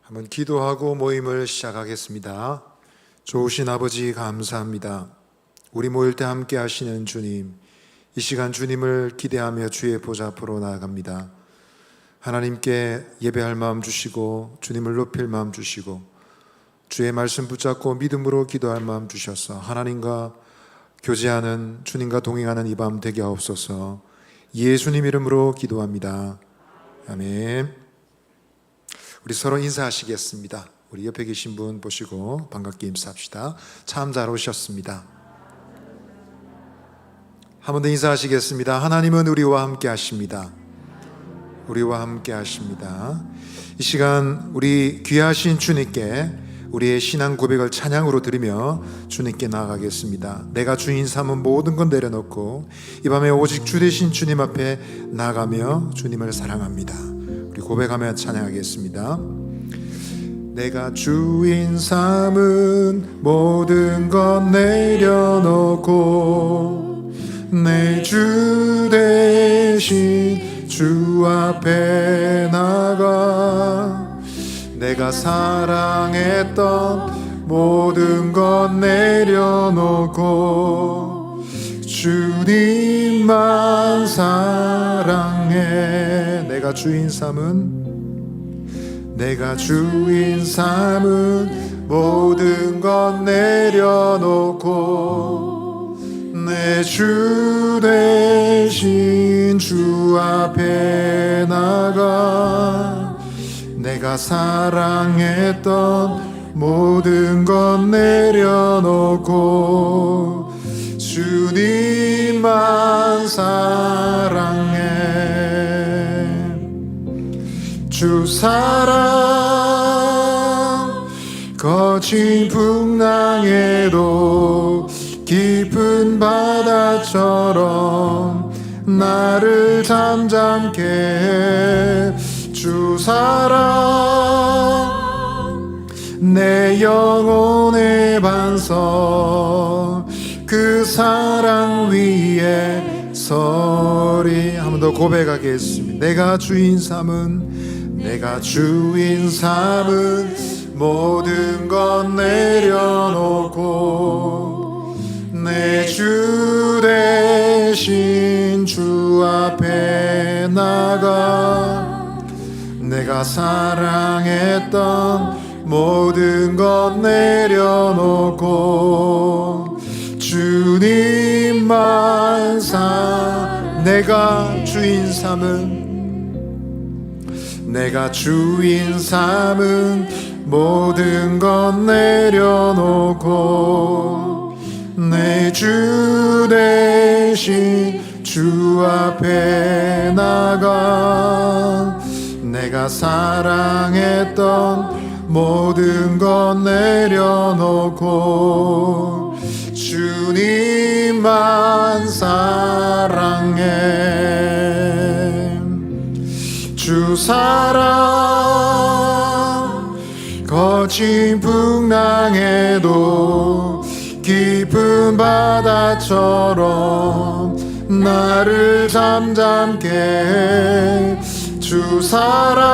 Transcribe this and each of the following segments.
한번 기도하고 모임을 시작하겠습니다. 좋으신 아버지 감사합니다. 우리 모일 때 함께 하시는 주님, 이 시간 주님을 기대하며 주의 보좌 앞으로 나아갑니다. 하나님께 예배할 마음 주시고 주님을 높일 마음 주시고 주의 말씀 붙잡고 믿음으로 기도할 마음 주셔서 하나님과 교제하는, 주님과 동행하는 이 밤 되게 하옵소서. 예수님 이름으로 기도합니다. 아멘. 우리 서로 인사하시겠습니다. 우리 옆에 계신 분 보시고 반갑게 인사합시다. 참 잘 오셨습니다. 한 번 더 인사하시겠습니다. 하나님은 우리와 함께 하십니다. 우리와 함께 하십니다. 이 시간 우리 귀하신 주님께 우리의 신앙 고백을 찬양으로 드리며 주님께 나아가겠습니다. 내가 주인 삼은 모든 건 내려놓고 이 밤에 오직 주 되신 주님 앞에 나아가며 주님을 사랑합니다. 우리 고백하며 찬양하겠습니다. 내가 주인 삼은 모든 것 내려놓고 내 주 대신 주 앞에 나가 내가 사랑했던 모든 것 내려놓고 주님만 사랑해. 내가 주인 삼은 모든 것 내려놓고 내 주 대신 주 앞에 나가 내가 사랑했던 모든 것 내려놓고 주님만 사랑해. 주 사랑 거친 풍랑에도 깊은 바다처럼 나를 잠잠케 해. 주 사랑 내 영혼의 반석 그 사랑 위에 서리. 한 번 더 고백하겠습니다. 내가 주인 삼은 모든 것 내려놓고 내 주 대신 주 앞에 나가 내가 사랑했던 모든 것 내려놓고 주님만 내가 주인 삼은 모든 것 내려놓고 내 주 대신 주 앞에 나가 내가 사랑했던 모든 것 내려놓고 주님만 사랑해. 주 사랑 거친 풍랑에도 깊은 바다처럼 나를 잠잠케 해. 주 사랑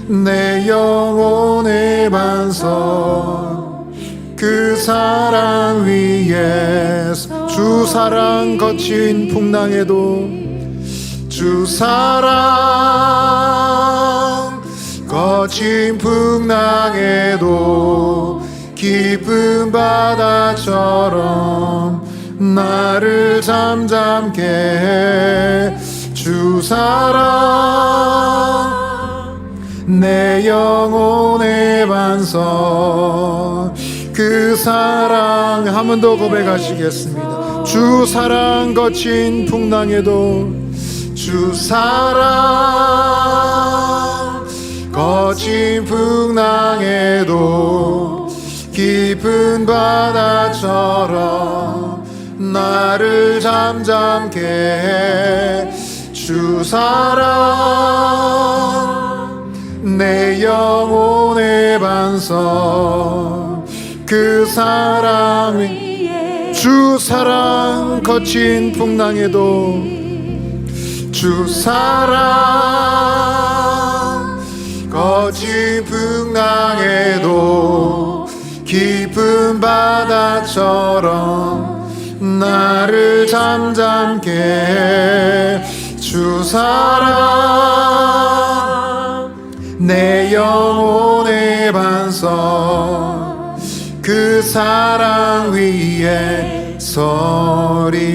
내 영혼의 반석 그 사랑 위에 주 사랑 거친 풍랑에도 주 사랑 거친 풍랑에도 깊은 바다처럼 나를 잠잠케 해. 주 사랑 내 영혼의 반석 그 사랑. 한 번 더 고백하시겠습니다. 주 사랑 거친 풍랑에도 주 사랑 거친 풍랑에도 깊은 바다처럼 나를 잠잠케 해. 주 사랑 내 영혼의 반석 그 사랑 위에 주 사랑 거친 풍랑에도 주 사랑 거친 풍랑에도 깊은 바다처럼 나를 잠잠게 해 주 사랑 내 영혼의 반석 그 사랑 위에 서리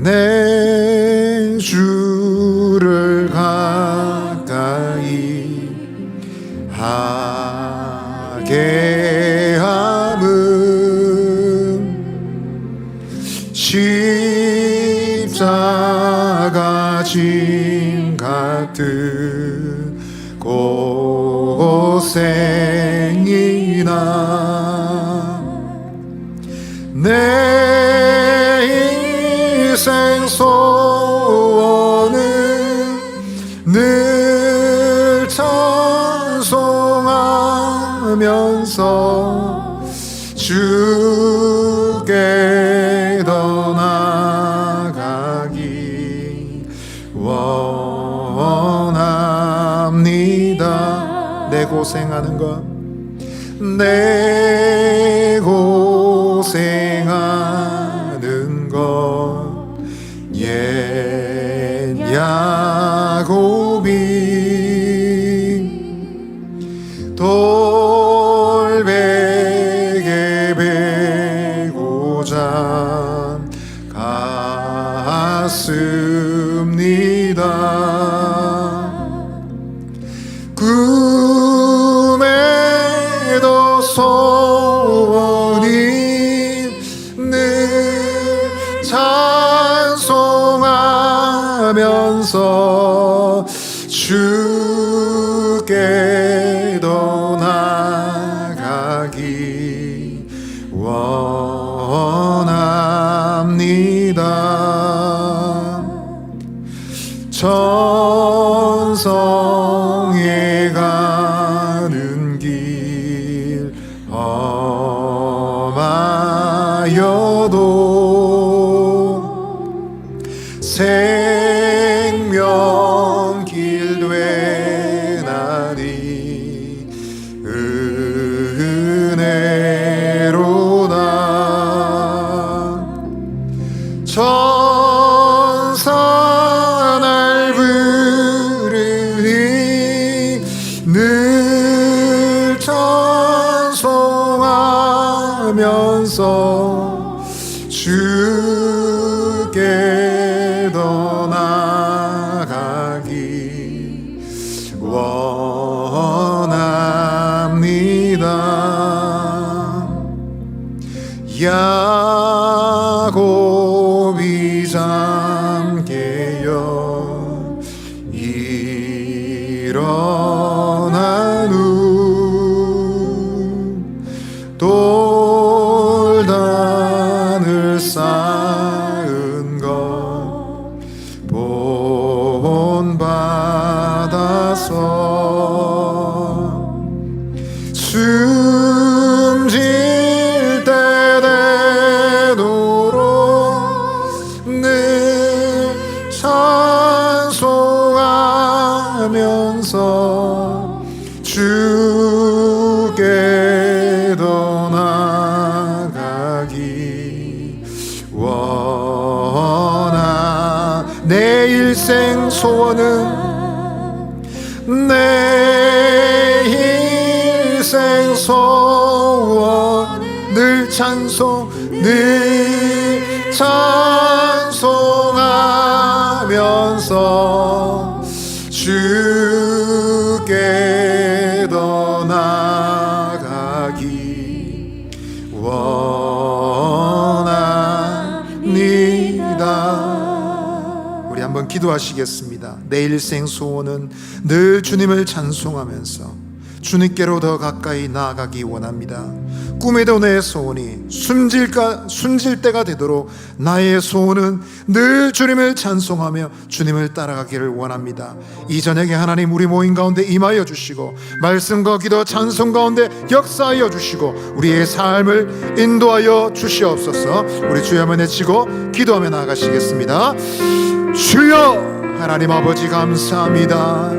내 주를 가까이 하게 함은 십자가 짐 같은 고생이나 내 인생 소원은 늘 찬송하면서 주께 더 나아가기 원합니다. 내 고생하는 것 내 고생하는 것 옛 야곱이 돌베개 베고자 갔습니다. 꿈에도 소원이 늘 찬송하면서 주께 더 나아가기 원합니다. 천성에 가는 길 험하여도 생명길 되나니 은혜로다. 천사 날 부르니 늘 찬송하면서 주께 더 나아가기 원합니다. 야곱이 잠깨어 일어난 후 돌단을 쌓은 것 본받아서 숨질 때 되도록 늘 찬송하면서 주께 더 나아가기 원하. 내 일생 소원은 내 일생 소원 늘 찬송하면서 주께 더 나아가기 원합니다. 우리 한번 기도하시겠습니다. 내 일생 소원은 늘 주님을 찬송하면서 주님께로 더 가까이 나아가기 원합니다. 꿈에도 내 소원이 숨질 때가 되도록 나의 소원은 늘 주님을 찬송하며 주님을 따라가기를 원합니다. 이 저녁에 하나님 우리 모임 가운데 임하여 주시고 말씀과 기도 찬송 가운데 역사하여 주시고 우리의 삶을 인도하여 주시옵소서. 우리 주여 한번 외치고 기도하며 나아가시겠습니다. 주여 하나님 아버지 감사합니다.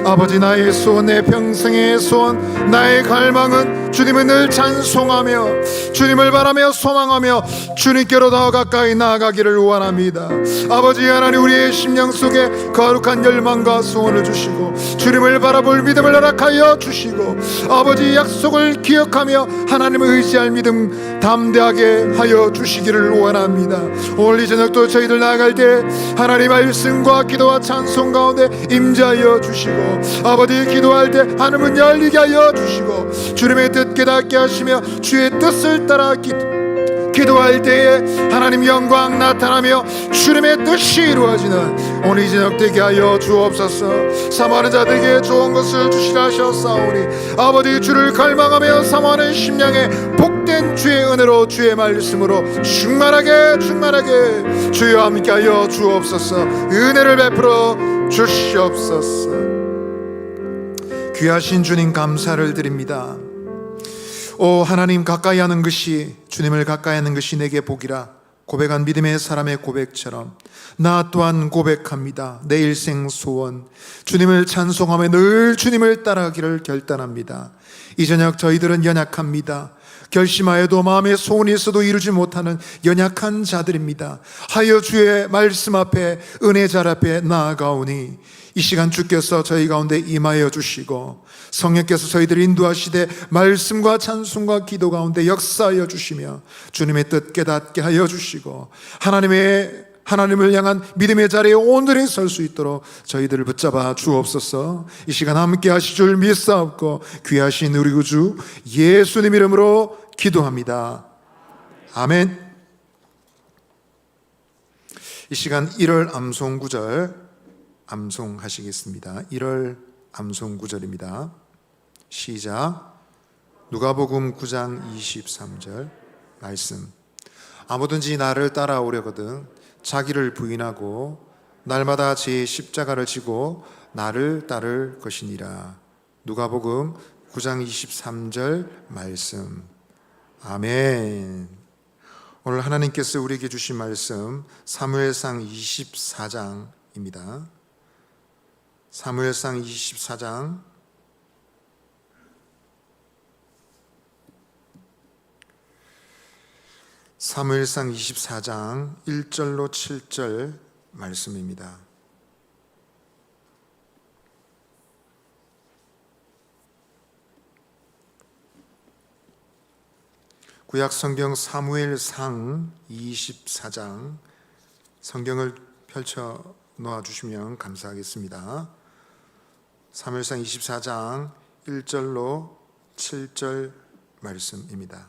아버지, 나의 소원, 내 평생의 소원, 나의 갈망은 주님을 늘 찬송하며 주님을 바라며 소망하며 주님께로 더 가까이 나아가기를 원합니다. 아버지 하나님, 우리의 심령 속에 거룩한 열망과 소원을 주시고 주님을 바라볼 믿음을 허락하여 주시고 아버지 약속을 기억하며 하나님을 의지할 믿음 담대하게 하여 주시기를 원합니다. 오늘 이 저녁도 저희들 나아갈 때 하나님 말씀과 기도와 찬송 가운데 임재하여 주시고 아버지 기도할 때 하늘문 열리게 하여 주시고 주님의 뜻 깨닫게 하시며 주의 뜻을 따라 기도할 때에 하나님 영광 나타나며 주님의 뜻이 이루어지는 오늘 이 저녁 되게 하여 주옵소서. 사모하는 자들에게 좋은 것을 주시라 하셨사오니 아버지 주를 갈망하며 사모하는 심령에 복된 주의 은혜로 주의 말씀으로 충만하게 주여 함께하여 주옵소서. 은혜를 베풀어 주시옵소서. 귀하신 주님 감사를 드립니다. 오 하나님, 가까이 하는 것이, 주님을 가까이 하는 것이 내게 복이라 고백한 믿음의 사람의 고백처럼 나 또한 고백합니다. 내 일생 소원, 주님을 찬송하며 늘 주님을 따라가기를 결단합니다. 이 저녁 저희들은 연약합니다. 결심하여도 마음에 소원이 있어도 이루지 못하는 연약한 자들입니다. 하여 주의 말씀 앞에, 은혜 잘 앞에 나아가오니 이 시간 주께서 저희 가운데 임하여 주시고 성령께서 저희들을 인도하시되 말씀과 찬송과 기도 가운데 역사하여 주시며 주님의 뜻 깨닫게 하여 주시고 하나님을 향한 믿음의 자리에 오늘에 설 수 있도록 저희들을 붙잡아 주옵소서. 이 시간 함께 하실 줄 믿사옵고 귀하신 우리 구주 예수님 이름으로 기도합니다. 아멘. 이 시간 1월 암송 구절 암송하시겠습니다. 1월 암송 구절입니다. 시작. 누가복음 9장 23절 말씀. 아무든지 나를 따라오려거든 자기를 부인하고 날마다 제 십자가를 지고 나를 따를 것이니라. 누가복음 9장 23절 말씀. 아멘. 오늘 하나님께서 우리에게 주신 말씀 사무엘상 24장입니다. 사무엘상 24장 1절로 7절 말씀입니다. 구약성경 사무엘상 24장 성경을 펼쳐 놓아주시면 감사하겠습니다. 사무엘상 24장 1절로 7절 말씀입니다.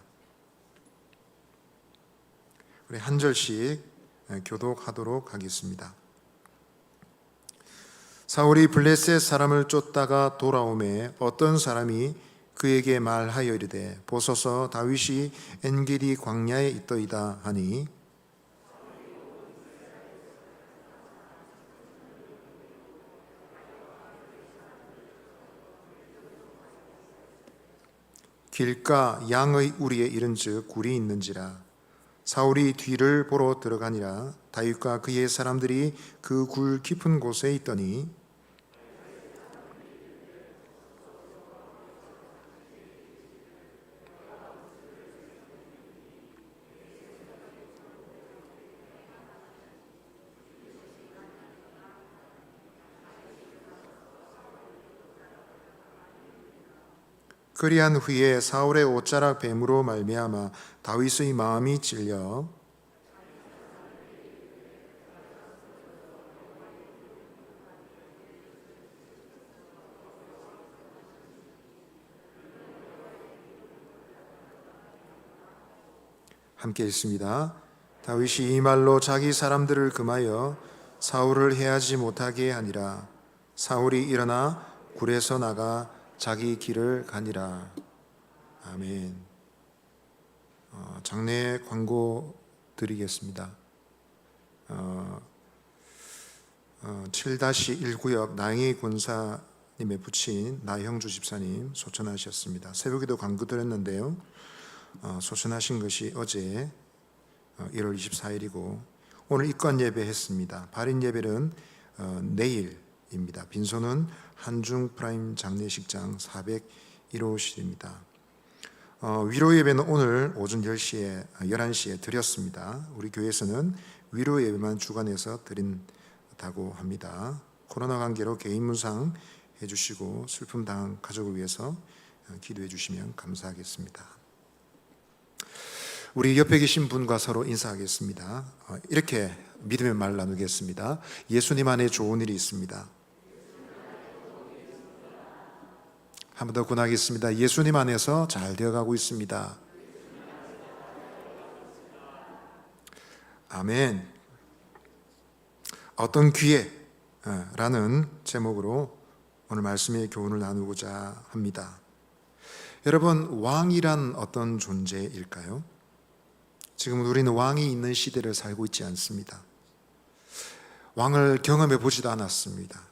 우리 한 절씩 교독하도록 하겠습니다. 사울이 블레셋 사람을 쫓다가 돌아오매 어떤 사람이 그에게 말하여 이르되 보소서 다윗이 엔게디 광야에 있더이다 하니 길가 양의 우리에 이른즉 굴이 있는지라. 사울이 뒤를 보러 들어가니라. 다윗과 그의 사람들이 그 굴 깊은 곳에 있더니 그리한 후에 사울의 옷자락 뱀으로 말미암아 다윗의 마음이 찔려 함께 읽습니다. 다윗이 이 말로 자기 사람들을 금하여 사울을 해하지 못하게 하니라. 사울이 일어나 굴에서 나가 자기 길을 가니라. 아멘. 장례 광고 드리겠습니다. 7-1구역 나영희 권사님의 부친 나형주 집사님 소천하셨습니다. 새벽에도 광고 드렸는데요. 소천하신 것이 어제 1월 24일이고 오늘 입관 예배 했습니다. 발인 예배는 내일입니다. 빈소는 한중 프라임 장례식장 401호실입니다. 위로 예배는 오늘 오전 11시에 드렸습니다. 우리 교회에서는 위로 예배만 주관해서 드린다고 합니다. 코로나 관계로 개인 문상 해주시고 슬픔 당한 가족을 위해서 기도해 주시면 감사하겠습니다. 우리 옆에 계신 분과 서로 인사하겠습니다. 이렇게 믿음의 말 나누겠습니다. 예수님 안에 좋은 일이 있습니다. 한 번 더 권하겠습니다. 예수님 안에서 잘 되어가고 있습니다. 아멘. 어떤 기회라는 제목으로 오늘 말씀의 교훈을 나누고자 합니다. 여러분, 왕이란 어떤 존재일까요? 지금 우리는 왕이 있는 시대를 살고 있지 않습니다. 왕을 경험해 보지도 않았습니다.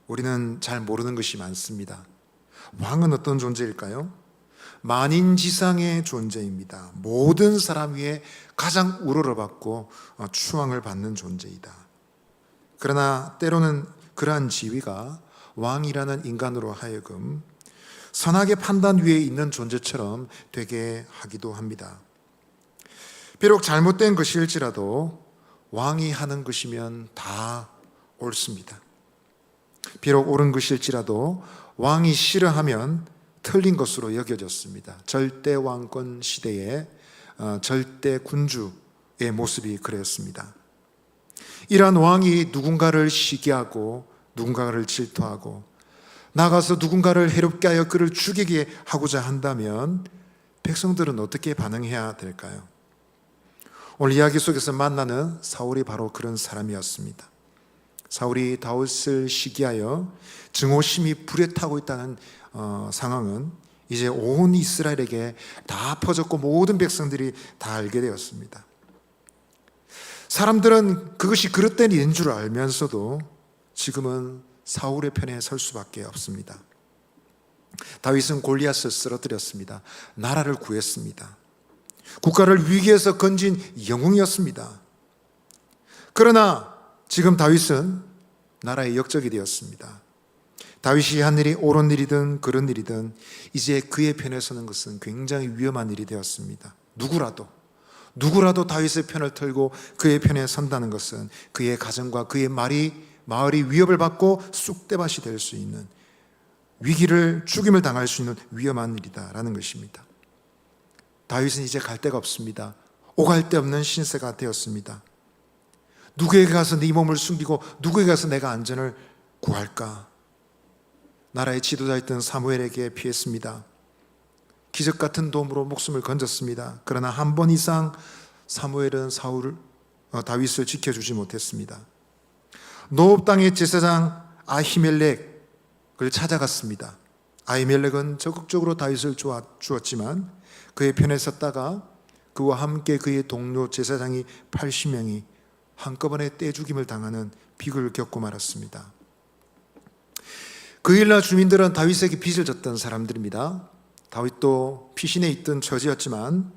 우리는 잘 모르는 것이 많습니다. 왕은 어떤 존재일까요? 만인지상의 존재입니다. 모든 사람 위에 가장 우러러 받고 추앙을 받는 존재이다. 그러나 때로는 그러한 지위가 왕이라는 인간으로 하여금 선악의 판단 위에 있는 존재처럼 되게 하기도 합니다. 비록 잘못된 것일지라도 왕이 하는 것이면 다 옳습니다. 비록 옳은 것일지라도 왕이 싫어하면 틀린 것으로 여겨졌습니다. 절대 왕권 시대의 절대 군주의 모습이 그랬습니다. 이러한 왕이 누군가를 시기하고 누군가를 질투하고 나가서 누군가를 해롭게 하여 그를 죽이게 하고자 한다면 백성들은 어떻게 반응해야 될까요? 오늘 이야기 속에서 만나는 사울이 바로 그런 사람이었습니다. 사울이 다윗을 시기하여 증오심이 불에 타고 있다는 상황은 이제 온 이스라엘에게 다 퍼졌고 모든 백성들이 다 알게 되었습니다. 사람들은 그것이 그릇된 일인 줄 알면서도 지금은 사울의 편에 설 수밖에 없습니다. 다윗은 골리앗을 쓰러뜨렸습니다. 나라를 구했습니다. 국가를 위기에서 건진 영웅이었습니다. 그러나 지금 다윗은 나라의 역적이 되었습니다. 다윗이 한 일이 옳은 일이든 그런 일이든 이제 그의 편에 서는 것은 굉장히 위험한 일이 되었습니다. 누구라도 다윗의 편을 털고 그의 편에 선다는 것은 그의 가정과 그의 마을이 위협을 받고 쑥대밭이 될 수 있는 위기를 죽임을 당할 수 있는 위험한 일이다라는 것입니다. 다윗은 이제 갈 데가 없습니다. 오갈 데 없는 신세가 되었습니다. 누구에게 가서 네 몸을 숨기고 누구에게 가서 내가 안전을 구할까? 나라의 지도자였던 사무엘에게 피했습니다. 기적 같은 도움으로 목숨을 건졌습니다. 그러나 한 번 이상 사무엘은 다윗을 지켜주지 못했습니다. 노업 땅의 제사장 아히멜렉을 찾아갔습니다. 아히멜렉은 적극적으로 다윗을 주었지만 그의 편에 섰다가 그와 함께 그의 동료 제사장이 80명이 한꺼번에 떼죽임을 당하는 비극을 겪고 말았습니다. 그 일날 주민들은 다윗에게 빚을 졌던 사람들입니다. 다윗도 피신해 있던 처지였지만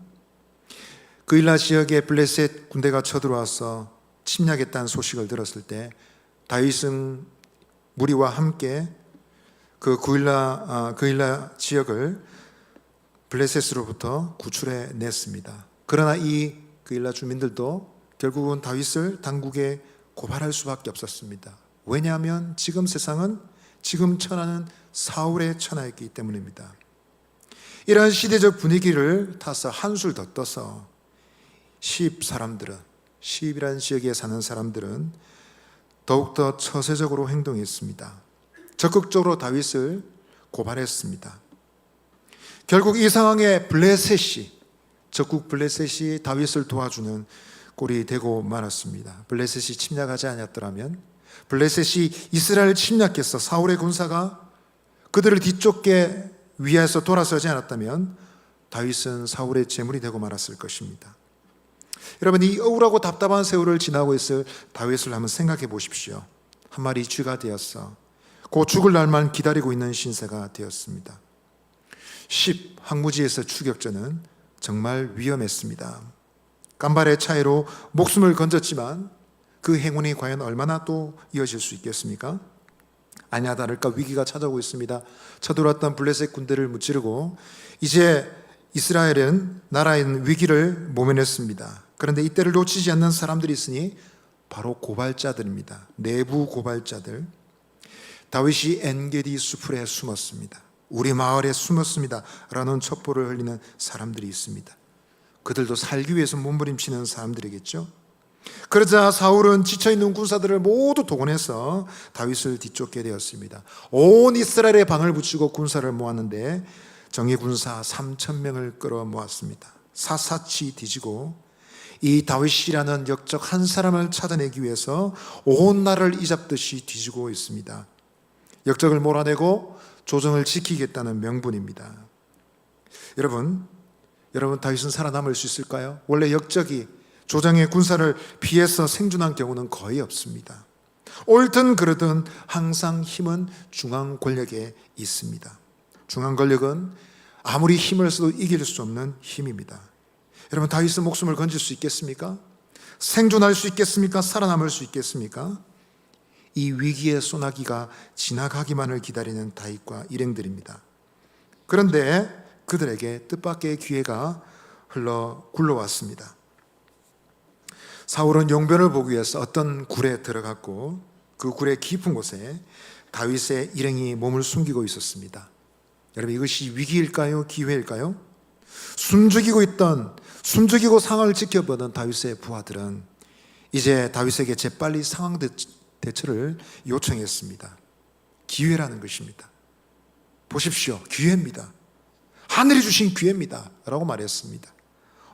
그 일날 지역에 블레셋 군대가 쳐들어와서 침략했다는 소식을 들었을 때 다윗은 무리와 함께 그 그일라 지역을 블레셋으로부터 구출해 냈습니다. 그러나 이 그일라 주민들도 결국은 다윗을 당국에 고발할 수밖에 없었습니다. 왜냐하면 지금 세상은 지금 천하는 사울의 천하였기 때문입니다. 이러한 시대적 분위기를 타서 한술 더 떠서 시입이라는 지역에 사는 사람들은 더욱더 처세적으로 행동했습니다. 적극적으로 다윗을 고발했습니다. 결국 이 상황에 적국 블레셋이 다윗을 도와주는 꼴이 되고 말았습니다. 블레셋이 침략하지 않았더라면, 블레셋이 이스라엘을 침략해서 사울의 군사가 그들을 뒤쫓게 위해서 돌아서지 않았다면 다윗은 사울의 제물이 되고 말았을 것입니다. 여러분, 이 억울하고 답답한 세월을 지나고 있을 다윗을 한번 생각해 보십시오. 한 마리 쥐가 되었어 곧 죽을 날만 기다리고 있는 신세가 되었습니다. 항무지에서 추격전은 정말 위험했습니다. 깜발의 차이로 목숨을 건졌지만 그 행운이 과연 얼마나 또 이어질 수 있겠습니까? 아니나 다를까 위기가 찾아오고 있습니다. 쳐들어왔던 블레셋 군대를 무찌르고 이제 이스라엘은 나라인 위기를 모면했습니다. 그런데 이때를 놓치지 않는 사람들이 있으니 바로 고발자들입니다. 내부 고발자들. 다윗이 엔게디 수풀에 숨었습니다. 우리 마을에 숨었습니다 라는 첩보를 흘리는 사람들이 있습니다. 그들도 살기 위해서 몸부림치는 사람들이겠죠. 그러자 사울은 지쳐있는 군사들을 모두 동원해서 다윗을 뒤쫓게 되었습니다. 온 이스라엘의 방을 붙이고 군사를 모았는데 정예 군사 3,000명을 끌어 모았습니다. 샅샅이 뒤지고 이 다윗이라는 역적 한 사람을 찾아내기 위해서 온 나라를 이잡듯이 뒤지고 있습니다. 역적을 몰아내고 조정을 지키겠다는 명분입니다. 여러분 다윗은 살아남을 수 있을까요? 원래 역적이 조정의 군사를 피해서 생존한 경우는 거의 없습니다. 옳든 그르든 항상 힘은 중앙 권력에 있습니다. 중앙 권력은 아무리 힘을 써도 이길 수 없는 힘입니다. 여러분, 다윗은 목숨을 건질 수 있겠습니까? 생존할 수 있겠습니까? 살아남을 수 있겠습니까? 이 위기의 소나기가 지나가기만을 기다리는 다윗과 일행들입니다. 그런데 그들에게 뜻밖의 기회가 굴러왔습니다. 사울은 용변을 보기 위해서 어떤 굴에 들어갔고 그 굴의 깊은 곳에 다윗의 일행이 몸을 숨기고 있었습니다. 여러분, 이것이 위기일까요? 기회일까요? 숨죽이고 상황을 지켜보던 다윗의 부하들은 이제 다윗에게 재빨리 상황 대처를 요청했습니다. 기회라는 것입니다. 보십시오, 기회입니다. 하늘이 주신 기회입니다 라고 말했습니다.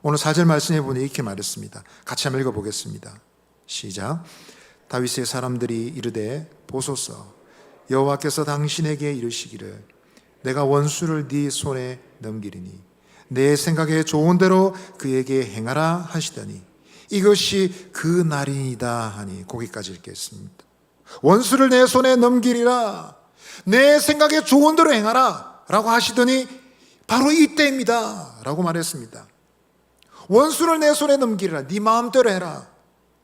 오늘 4절 말씀해 보니 이렇게 말했습니다. 같이 한번 읽어보겠습니다. 시작. 다윗의 사람들이 이르되 보소서, 여호와께서 당신에게 이르시기를 내가 원수를 네 손에 넘기리니 내 생각에 좋은 대로 그에게 행하라 하시더니 이것이 그 날이니이다 하니. 거기까지 읽겠습니다. 원수를 내 손에 넘기리라, 내 생각에 좋은 대로 행하라 라고 하시더니 바로 이때입니다 라고 말했습니다. 원수를 내 손에 넘기리라, 네 마음대로 해라,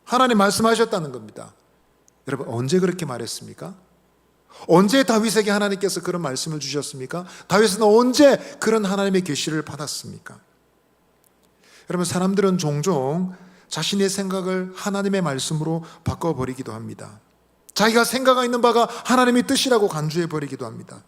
하나님 말씀하셨다는 겁니다. 여러분, 언제 그렇게 말했습니까? 언제 다윗에게 하나님께서 그런 말씀을 주셨습니까? 다윗은 언제 그런 하나님의 계시를 받았습니까? 여러분, 사람들은 종종 자신의 생각을 하나님의 말씀으로 바꿔버리기도 합니다. 자기가 생각하고 있는 바가 하나님의 뜻이라고 간주해버리기도 합니다.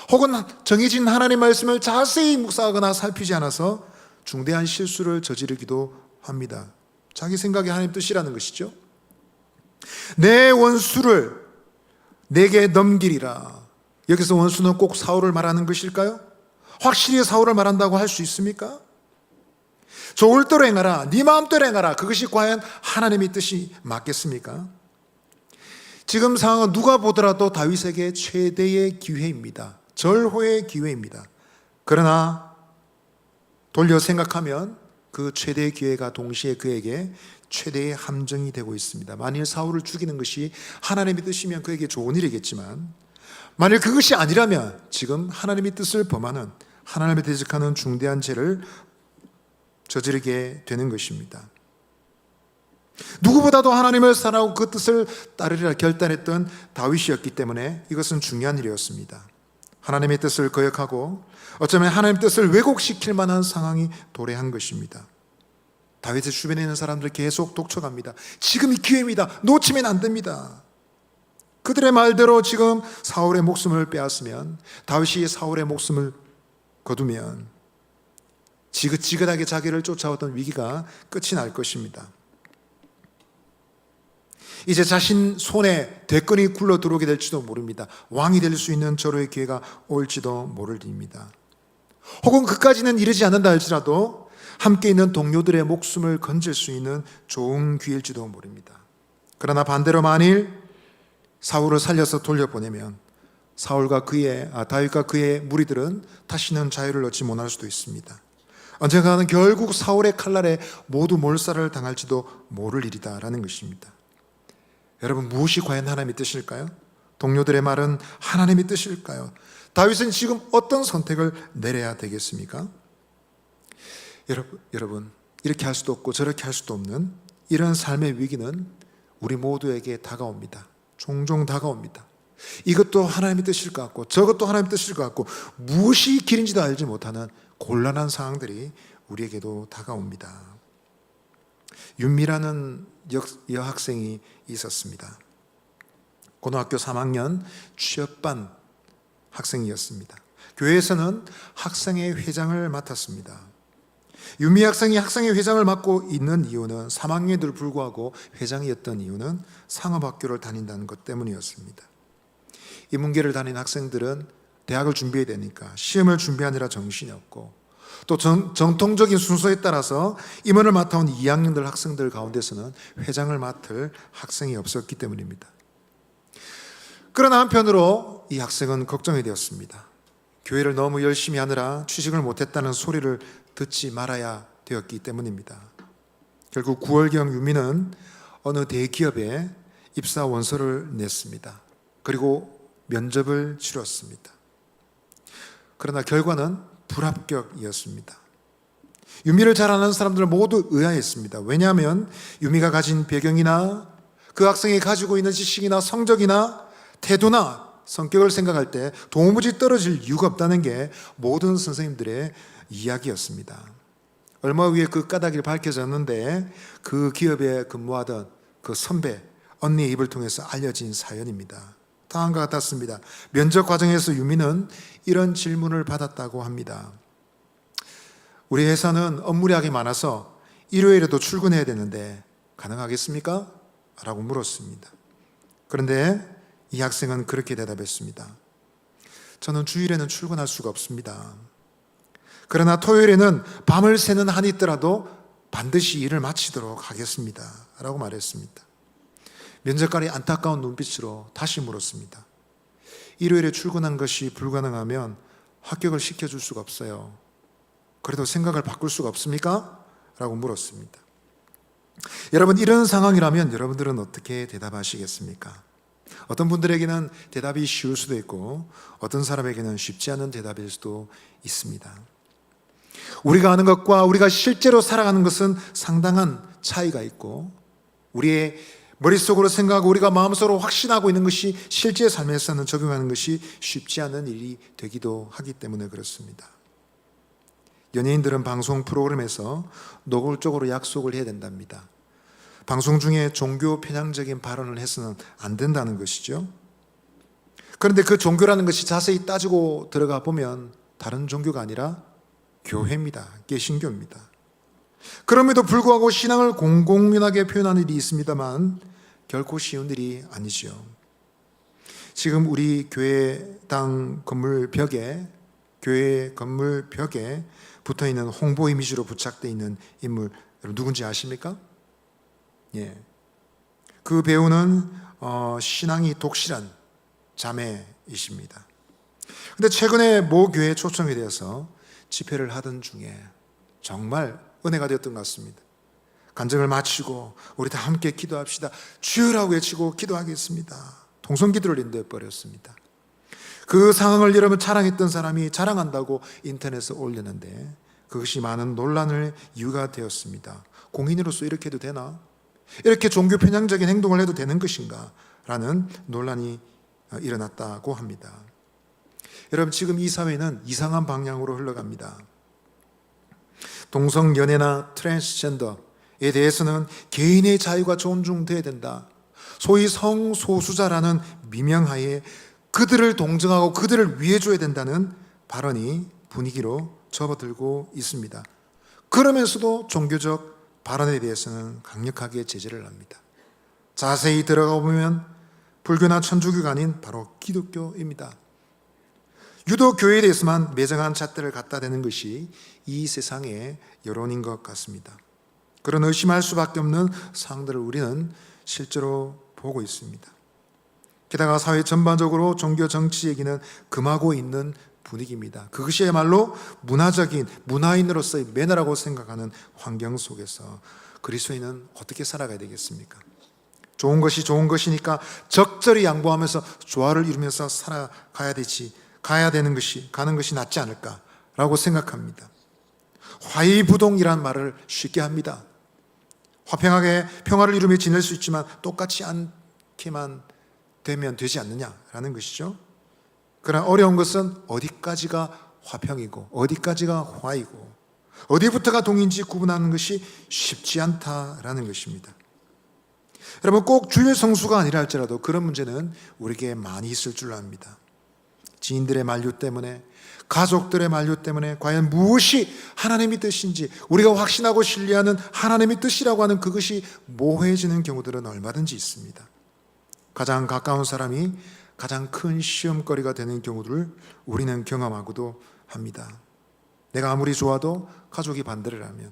혹은 정해진 하나님의 말씀을 자세히 묵상하거나 살피지 않아서 중대한 실수를 저지르기도 합니다. 자기 생각이 하나님 뜻이라는 것이죠. 내 원수를 내게 넘기리라. 여기서 원수는 꼭 사울을 말하는 것일까요? 확실히 사울을 말한다고 할 수 있습니까? 좋을 대로 행하라, 네 마음대로 행하라. 그것이 과연 하나님의 뜻이 맞겠습니까? 지금 상황은 누가 보더라도 다윗에게 최대의 기회입니다. 절호의 기회입니다. 그러나 돌려 생각하면 그 최대의 기회가 동시에 그에게 최대의 함정이 되고 있습니다. 만일 사울을 죽이는 것이 하나님의 뜻이면 그에게 좋은 일이겠지만, 만일 그것이 아니라면 지금 하나님의 뜻을 범하는, 하나님의 대적하는 중대한 죄를 저지르게 되는 것입니다. 누구보다도 하나님을 사랑하고 그 뜻을 따르리라 결단했던 다윗이었기 때문에 이것은 중요한 일이었습니다. 하나님의 뜻을 거역하고 어쩌면 하나님의 뜻을 왜곡시킬 만한 상황이 도래한 것입니다. 다윗의 주변에 있는 사람들 계속 독촉합니다. 지금이 기회입니다. 놓치면 안 됩니다. 그들의 말대로 지금 사울의 목숨을 빼앗으면, 다윗이 사울의 목숨을 거두면 지긋지긋하게 자기를 쫓아오던 위기가 끝이 날 것입니다. 이제 자신 손에 대권이 굴러 들어오게 될지도 모릅니다. 왕이 될 수 있는 절호의 기회가 올지도 모를 일입니다. 혹은 그까지는 이르지 않는다 할지라도 함께 있는 동료들의 목숨을 건질 수 있는 좋은 기회일지도 모릅니다. 그러나 반대로 만일 사울을 살려서 돌려보내면 다윗과 그의 무리들은 다시는 자유를 얻지 못할 수도 있습니다. 언젠가는 결국 사울의 칼날에 모두 몰살을 당할지도 모를 일이다라는 것입니다. 여러분, 무엇이 과연 하나님의 뜻일까요? 동료들의 말은 하나님의 뜻일까요? 다윗은 지금 어떤 선택을 내려야 되겠습니까? 여러분, 이렇게 할 수도 없고 저렇게 할 수도 없는 이런 삶의 위기는 우리 모두에게 다가옵니다. 종종 다가옵니다. 이것도 하나님의 뜻일 것 같고 저것도 하나님의 뜻일 것 같고 무엇이 길인지도 알지 못하는 곤란한 상황들이 우리에게도 다가옵니다. 윤미라는 여학생이 있었습니다. 고등학교 3학년 취업반 학생이었습니다. 교회에서는 학생회 회장을 맡았습니다. 윤미 학생이 학생회 회장을 맡고 있는 이유는 3학년에도 불구하고 회장이었던 이유는 상업학교를 다닌다는 것 때문이었습니다. 인문계를 다닌 학생들은 대학을 준비해야 되니까 시험을 준비하느라 정신이 없고 또 정통적인 순서에 따라서 임원을 맡아온 2학년들 학생들 가운데서는 회장을 맡을 학생이 없었기 때문입니다. 그러나 한편으로 이 학생은 걱정이 되었습니다. 교회를 너무 열심히 하느라 취직을 못했다는 소리를 듣지 말아야 되었기 때문입니다. 결국 9월경 유미는 어느 대기업에 입사 원서를 냈습니다. 그리고 면접을 치렀습니다. 그러나 결과는 불합격이었습니다. 유미를 잘 아는 사람들 모두 의아했습니다. 왜냐하면 유미가 가진 배경이나 그 학생이 가지고 있는 지식이나 성적이나 태도나 성격을 생각할 때 도무지 떨어질 이유가 없다는 게 모든 선생님들의 이야기였습니다. 얼마 후에 그 까닭이 밝혀졌는데 그 기업에 근무하던 그 선배, 언니의 입을 통해서 알려진 사연입니다. 다음과 같았습니다. 면접 과정에서 유미는 이런 질문을 받았다고 합니다. 우리 회사는 업무량이 많아서 일요일에도 출근해야 되는데 가능하겠습니까? 라고 물었습니다. 그런데 이 학생은 그렇게 대답했습니다. 저는 주일에는 출근할 수가 없습니다. 그러나 토요일에는 밤을 새는 한이 있더라도 반드시 일을 마치도록 하겠습니다. 라고 말했습니다. 면접관이 안타까운 눈빛으로 다시 물었습니다. 일요일에 출근한 것이 불가능하면 합격을 시켜줄 수가 없어요. 그래도 생각을 바꿀 수가 없습니까? 라고 물었습니다. 여러분, 이런 상황이라면 여러분들은 어떻게 대답하시겠습니까? 어떤 분들에게는 대답이 쉬울 수도 있고 어떤 사람에게는 쉽지 않은 대답일 수도 있습니다. 우리가 아는 것과 우리가 실제로 살아가는 것은 상당한 차이가 있고 우리의 머릿속으로 생각하고 우리가 마음속으로 확신하고 있는 것이 실제 삶에서는 적용하는 것이 쉽지 않은 일이 되기도 하기 때문에 그렇습니다. 연예인들은 방송 프로그램에서 노골적으로 약속을 해야 된답니다. 방송 중에 종교 편향적인 발언을 해서는 안 된다는 것이죠. 그런데 그 종교라는 것이 자세히 따지고 들어가 보면 다른 종교가 아니라 교회입니다. 개신교입니다. 그럼에도 불구하고 신앙을 공공연하게 표현하는 일이 있습니다만 결코 쉬운 일이 아니지요. 지금 우리 교회당 건물 벽에 교회 건물 벽에 붙어있는 홍보 이미지로 부착되어 있는 인물 여러분 누군지 아십니까? 예, 그 배우는 신앙이 독실한 자매이십니다. 그런데 최근에 모 교회에 초청이 되어서 집회를 하던 중에 정말 은혜가 되었던 것 같습니다. 간증을 마치고 우리 다 함께 기도합시다. 주여라고 외치고 기도하겠습니다. 동성기도를 인도해 버렸습니다. 그 상황을 여러분 자랑했던 사람이 자랑한다고 인터넷에 올렸는데 그것이 많은 논란의 이유가 되었습니다. 공인으로서 이렇게 해도 되나? 이렇게 종교 편향적인 행동을 해도 되는 것인가? 라는 논란이 일어났다고 합니다. 여러분, 지금 이 사회는 이상한 방향으로 흘러갑니다. 동성연애나 트랜스젠더에 대해서는 개인의 자유가 존중돼야 된다. 소위 성소수자라는 미명하에 그들을 동정하고 그들을 위해줘야 된다는 발언이 분위기로 접어들고 있습니다. 그러면서도 종교적 발언에 대해서는 강력하게 제재를 합니다. 자세히 들어가 보면 불교나 천주교가 아닌 바로 기독교입니다. 유독 교회에 대해서만 매정한 잣대를 갖다 대는 것이 이 세상의 여론인 것 같습니다. 그런 의심할 수밖에 없는 상황들을 우리는 실제로 보고 있습니다. 게다가 사회 전반적으로 종교 정치 얘기는 금하고 있는 분위기입니다. 그것이야말로 문화적인 문화인으로서의 매너라고 생각하는 환경 속에서 그리스도인은 어떻게 살아가야 되겠습니까? 좋은 것이 좋은 것이니까 적절히 양보하면서 조화를 이루면서 가는 것이 낫지 않을까라고 생각합니다. 화의부동이란 말을 쉽게 합니다. 화평하게 평화를 이루며 지낼 수 있지만 똑같지 않게만 되면 되지 않느냐라는 것이죠. 그러나 어려운 것은 어디까지가 화평이고 어디까지가 화이고 어디부터가 동인지 구분하는 것이 쉽지 않다라는 것입니다. 여러분, 꼭 주일 성수가 아니라 할지라도 그런 문제는 우리에게 많이 있을 줄 압니다. 지인들의 만류 때문에, 가족들의 만류 때문에 과연 무엇이 하나님의 뜻인지 우리가 확신하고 신뢰하는 하나님의 뜻이라고 하는 그것이 모호해지는 경우들은 얼마든지 있습니다. 가장 가까운 사람이 가장 큰 시험거리가 되는 경우를 우리는 경험하고도 합니다. 내가 아무리 좋아도 가족이 반대를 하면,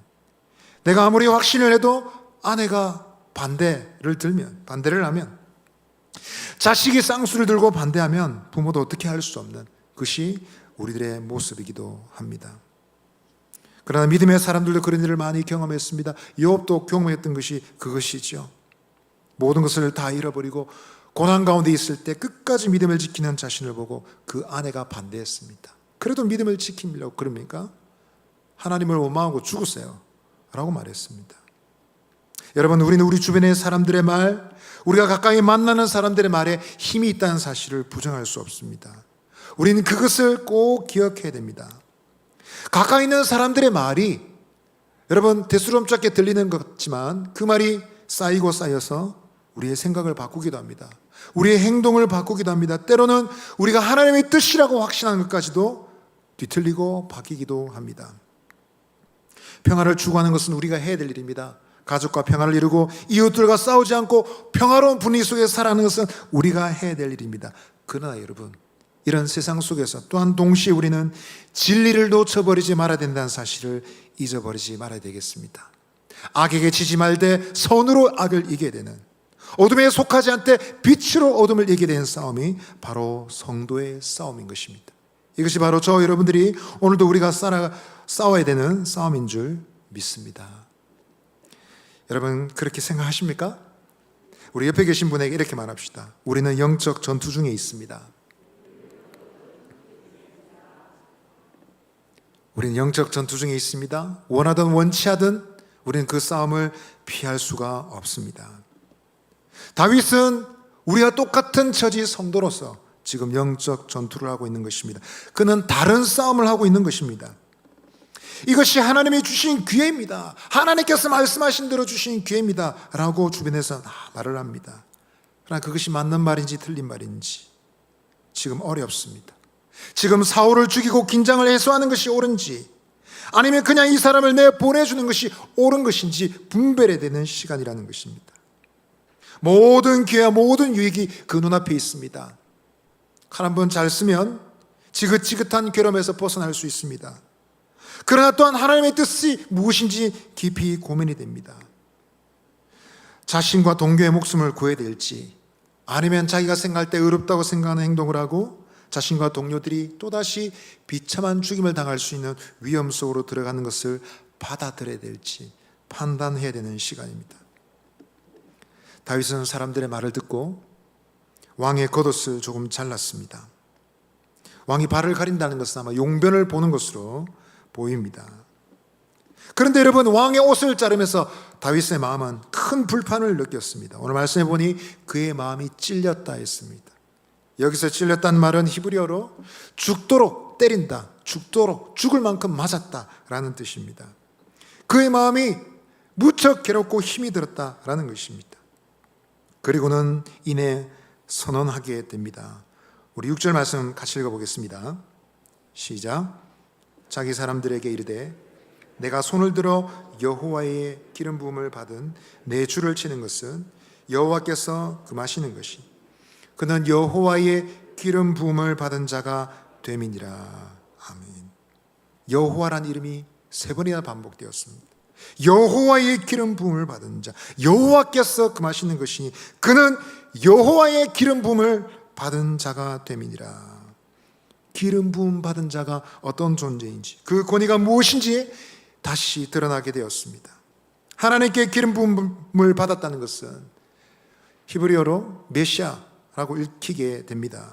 내가 아무리 확신을 해도 아내가 반대를 하면, 자식이 쌍수를 들고 반대하면 부모도 어떻게 할 수 없는 것이 우리들의 모습이기도 합니다. 그러나 믿음의 사람들도 그런 일을 많이 경험했습니다. 욥도 경험했던 것이 그것이죠. 모든 것을 다 잃어버리고 고난 가운데 있을 때 끝까지 믿음을 지키는 자신을 보고 그 아내가 반대했습니다. 그래도 믿음을 지키려고 그럽니까? 하나님을 원망하고 죽으세요 라고 말했습니다. 여러분, 우리는 우리 주변의 사람들의 말, 우리가 가까이 만나는 사람들의 말에 힘이 있다는 사실을 부정할 수 없습니다. 우리는 그것을 꼭 기억해야 됩니다. 가까이 있는 사람들의 말이, 여러분, 대수롭게 들리는 것 같지만 그 말이 쌓이고 쌓여서 우리의 생각을 바꾸기도 합니다. 우리의 행동을 바꾸기도 합니다. 때로는 우리가 하나님의 뜻이라고 확신하는 것까지도 뒤틀리고 바뀌기도 합니다. 평화를 추구하는 것은 우리가 해야 될 일입니다. 가족과 평화를 이루고 이웃들과 싸우지 않고 평화로운 분위기 속에 살아가는 것은 우리가 해야 될 일입니다. 그러나 여러분, 이런 세상 속에서 또한 동시에 우리는 진리를 놓쳐버리지 말아야 된다는 사실을 잊어버리지 말아야 되겠습니다. 악에게 지지 말되 선으로 악을 이겨야 되는, 어둠에 속하지 않되 빛으로 어둠을 이기게 되는 싸움이 바로 성도의 싸움인 것입니다. 이것이 바로 저 여러분들이 오늘도 우리가 싸워야 되는 싸움인 줄 믿습니다. 여러분, 그렇게 생각하십니까? 우리 옆에 계신 분에게 이렇게 말합시다. 우리는 영적 전투 중에 있습니다. 우리는 영적 전투 중에 있습니다. 원하든 원치 하든 우리는 그 싸움을 피할 수가 없습니다. 다윗은 우리와 똑같은 처지 성도로서 지금 영적 전투를 하고 있는 것입니다. 그는 다른 싸움을 하고 있는 것입니다. 이것이 하나님이 주신 기회입니다. 하나님께서 말씀하신 대로 주신 기회입니다 라고 주변에서 말을 합니다. 그러나 그것이 맞는 말인지 틀린 말인지 지금 어렵습니다. 지금 사울을 죽이고 긴장을 해소하는 것이 옳은지, 아니면 그냥 이 사람을 내보내주는 것이 옳은 것인지 분별해야 되는 시간이라는 것입니다. 모든 기회와 모든 유익이 그 눈앞에 있습니다. 칼 한 번 잘 쓰면 지긋지긋한 괴로움에서 벗어날 수 있습니다. 그러나 또한 하나님의 뜻이 무엇인지 깊이 고민이 됩니다. 자신과 동료의 목숨을 구해야 될지, 아니면 자기가 생각할 때 의롭다고 생각하는 행동을 하고 자신과 동료들이 또다시 비참한 죽임을 당할 수 있는 위험 속으로 들어가는 것을 받아들여야 될지 판단해야 되는 시간입니다. 다윗은 사람들의 말을 듣고 왕의 겉옷을 조금 잘랐습니다. 왕이 발을 가린다는 것은 아마 용변을 보는 것으로 보입니다. 그런데 여러분, 왕의 옷을 자르면서 다윗의 마음은 큰 불판을 느꼈습니다. 오늘 말씀해 보니 그의 마음이 찔렸다 했습니다. 여기서 찔렸다는 말은 히브리어로 죽도록 때린다, 죽도록 죽을 만큼 맞았다라는 뜻입니다. 그의 마음이 무척 괴롭고 힘이 들었다라는 것입니다. 그리고는 이내 선언하게 됩니다. 우리 6절 말씀 같이 읽어보겠습니다. 시작. 자기 사람들에게 이르되 내가 손을 들어 여호와의 기름 부음을 받은 내 주를 치는 것은 여호와께서 금하시는 것이 그는 여호와의 기름 부음을 받은 자가 됨이니라. 아멘. 여호와란 이름이 3번이나 반복되었습니다. 여호와의 기름 부음을 받은 자, 여호와께서 금하시는 것이니 그는 여호와의 기름 부음을 받은 자가 됨이니라. 기름 부음 받은 자가 어떤 존재인지, 그 권위가 무엇인지 다시 드러나게 되었습니다. 하나님께 기름 부음을 받았다는 것은 히브리어로 메시아라고 읽히게 됩니다.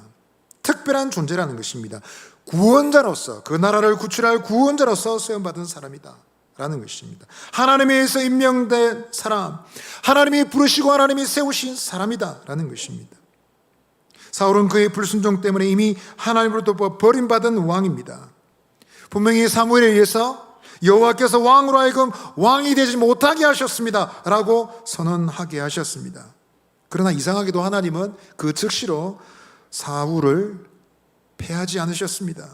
특별한 존재라는 것입니다. 구원자로서, 그 나라를 구출할 구원자로서 수용받은 사람이다 라는 것입니다. 하나님에 의해서 임명된 사람, 하나님이 부르시고 하나님이 세우신 사람이다 라는 것입니다. 사울은 그의 불순종 때문에 이미 하나님으로부터 버림받은 왕입니다. 분명히 사무엘에 의해서 여호와께서 왕으로 하여금 왕이 되지 못하게 하셨습니다 라고 선언하게 하셨습니다. 그러나 이상하게도 하나님은 그 즉시로 사울을 패하지 않으셨습니다.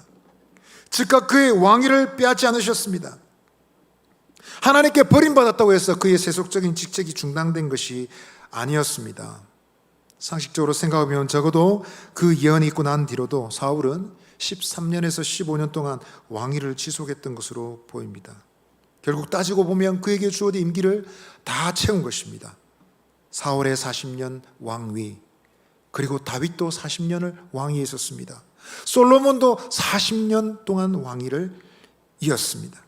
즉각 그의 왕위를 빼앗지 않으셨습니다. 하나님께 버림받았다고 해서 그의 세속적인 직책이 중단된 것이 아니었습니다. 상식적으로 생각하면 적어도 그 예언이 있고 난 뒤로도 사울은 13년에서 15년 동안 왕위를 지속했던 것으로 보입니다. 결국 따지고 보면 그에게 주어진 임기를 다 채운 것입니다. 사울의 40년 왕위, 그리고 다윗도 40년을 왕위에 있었습니다. 솔로몬도 40년 동안 왕위를 이었습니다.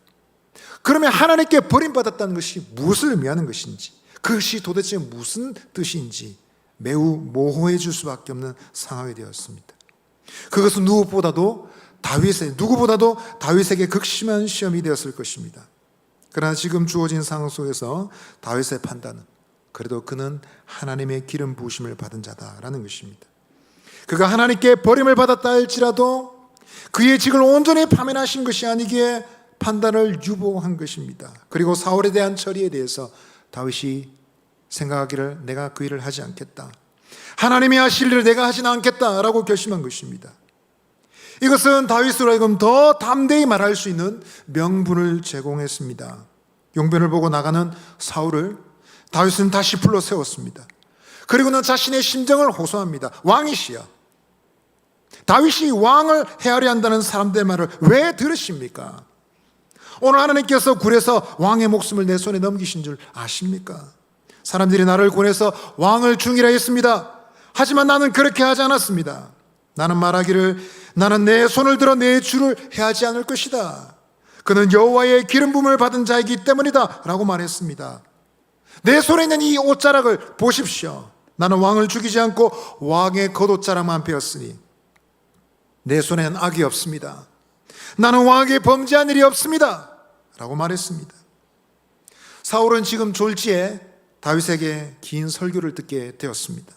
그러면 하나님께 버림받았다는 것이 무엇을 의미하는 것인지, 그것이 도대체 무슨 뜻인지 매우 모호해질 수밖에 없는 상황이 되었습니다. 그것은 누구보다도 다윗에게 극심한 시험이 되었을 것입니다. 그러나 지금 주어진 상황 속에서 다윗의 판단은 그래도 그는 하나님의 기름 부으심을 받은 자다라는 것입니다. 그가 하나님께 버림을 받았다 할지라도 그의 직을 온전히 파면하신 것이 아니기에 판단을 유보한 것입니다. 그리고 사울에 대한 처리에 대해서 다윗이 생각하기를 내가 그 일을 하지 않겠다, 하나님이 하실 일을 내가 하지는 않겠다라고 결심한 것입니다. 이것은 다윗으로 하여금 더 담대히 말할 수 있는 명분을 제공했습니다. 용변을 보고 나가는 사울을 다윗은 다시 불러 세웠습니다. 그리고는 자신의 심정을 호소합니다. 왕이시여, 다윗이 왕을 헤아려 한다는 사람들의 말을 왜 들으십니까? 오늘 하나님께서 굴에서 왕의 목숨을 내 손에 넘기신 줄 아십니까? 사람들이 나를 권해서 왕을 중이라 했습니다. 하지만 나는 그렇게 하지 않았습니다. 나는 말하기를 나는 내 손을 들어 내 주를 해하지 않을 것이다. 그는 여호와의 기름 부음을 받은 자이기 때문이다 라고 말했습니다. 내 손에 있는 이 옷자락을 보십시오. 나는 왕을 죽이지 않고 왕의 겉옷자락만 베었으니 내 손에는 악이 없습니다. 나는 왕에게 범죄한 일이 없습니다 라고 말했습니다. 사울은 지금 졸지에 다윗에게 긴 설교를 듣게 되었습니다.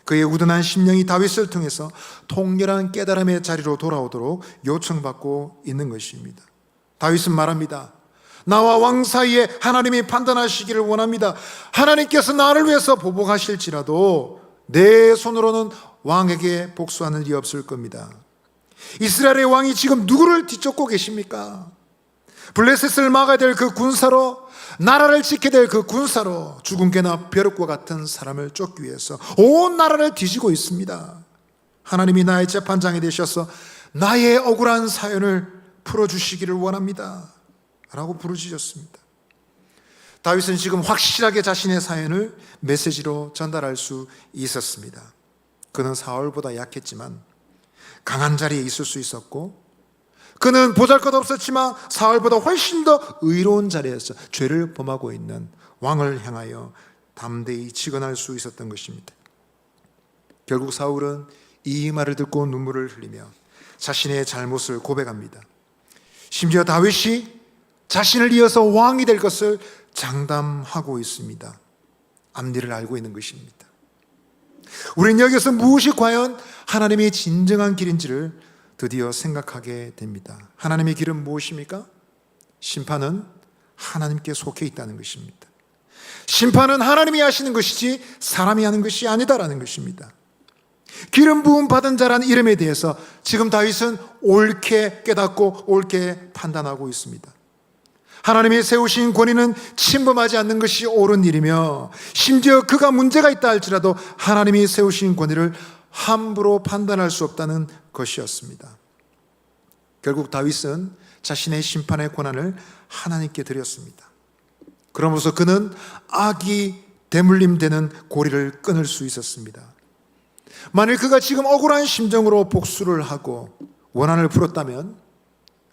그의 우둔한 심령이 다윗을 통해서 통렬한 깨달음의 자리로 돌아오도록 요청받고 있는 것입니다. 다윗은 말합니다. 나와 왕 사이에 하나님이 판단하시기를 원합니다. 하나님께서 나를 위해서 보복하실지라도 내 손으로는 왕에게 복수하는 일이 없을 겁니다. 이스라엘의 왕이 지금 누구를 뒤쫓고 계십니까? 블레셋을 막아야 될 그 군사로, 나라를 지켜야 될 그 군사로 죽은 개나 벼룩과 같은 사람을 쫓기 위해서 온 나라를 뒤지고 있습니다. 하나님이 나의 재판장이 되셔서 나의 억울한 사연을 풀어주시기를 원합니다 라고 부르짖었습니다. 다윗은 지금 확실하게 자신의 사연을 메시지로 전달할 수 있었습니다. 그는 사울보다 약했지만 강한 자리에 있을 수 있었고, 그는 보잘것없었지만 사울보다 훨씬 더 의로운 자리에서 죄를 범하고 있는 왕을 향하여 담대히 직언할 수 있었던 것입니다. 결국 사울은 이 말을 듣고 눈물을 흘리며 자신의 잘못을 고백합니다. 심지어 다윗이 자신을 이어서 왕이 될 것을 장담하고 있습니다. 앞니를 알고 있는 것입니다. 우리는 여기서 무엇이 과연 하나님의 진정한 길인지를 드디어 생각하게 됩니다. 하나님의 길은 무엇입니까? 심판은 하나님께 속해 있다는 것입니다. 심판은 하나님이 하시는 것이지 사람이 하는 것이 아니다라는 것입니다. 기름 부음 받은 자라는 이름에 대해서 지금 다윗은 옳게 깨닫고 옳게 판단하고 있습니다. 하나님이 세우신 권위는 침범하지 않는 것이 옳은 일이며, 심지어 그가 문제가 있다 할지라도 하나님이 세우신 권위를 함부로 판단할 수 없다는 것이었습니다. 결국 다윗은 자신의 심판의 권한을 하나님께 드렸습니다. 그러면서 그는 악이 대물림되는 고리를 끊을 수 있었습니다. 만일 그가 지금 억울한 심정으로 복수를 하고 원한을 풀었다면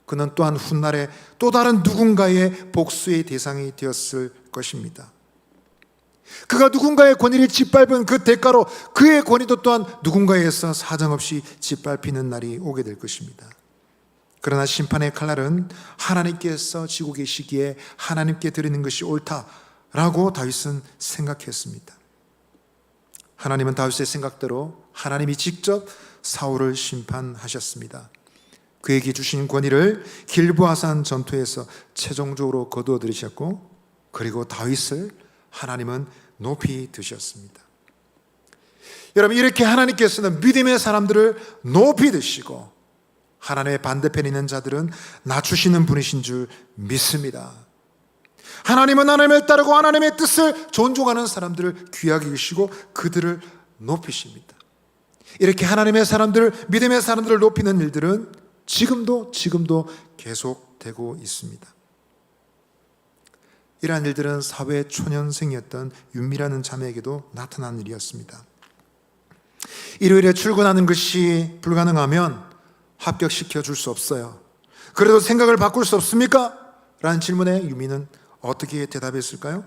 그는 또한 훗날에 또 다른 누군가의 복수의 대상이 되었을 것입니다. 그가 누군가의 권위를 짓밟은 그 대가로 그의 권위도 또한 누군가에서 사정없이 짓밟히는 날이 오게 될 것입니다. 그러나 심판의 칼날은 하나님께서 지고 계시기에 하나님께 드리는 것이 옳다라고 다윗은 생각했습니다. 하나님은 다윗의 생각대로 하나님이 직접 사울을 심판하셨습니다. 그에게 주신 권위를 길보아산 전투에서 최종적으로 거두어 들이셨고, 그리고 다윗을 하나님은 높이 드셨습니다. 여러분, 이렇게 하나님께서는 믿음의 사람들을 높이 드시고 하나님의 반대편에 있는 자들은 낮추시는 분이신 줄 믿습니다. 하나님은 하나님을 따르고 하나님의 뜻을 존중하는 사람들을 귀하게 여기시고 그들을 높이십니다. 이렇게 하나님의 사람들을, 믿음의 사람들을 높이는 일들은 지금도 계속되고 있습니다. 이러한 일들은 사회 초년생이었던 윤미라는 자매에게도 나타난 일이었습니다. 일요일에 출근하는 것이 불가능하면 합격시켜 줄 수 없어요. 그래도 생각을 바꿀 수 없습니까? 라는 질문에 유미는 어떻게 대답했을까요?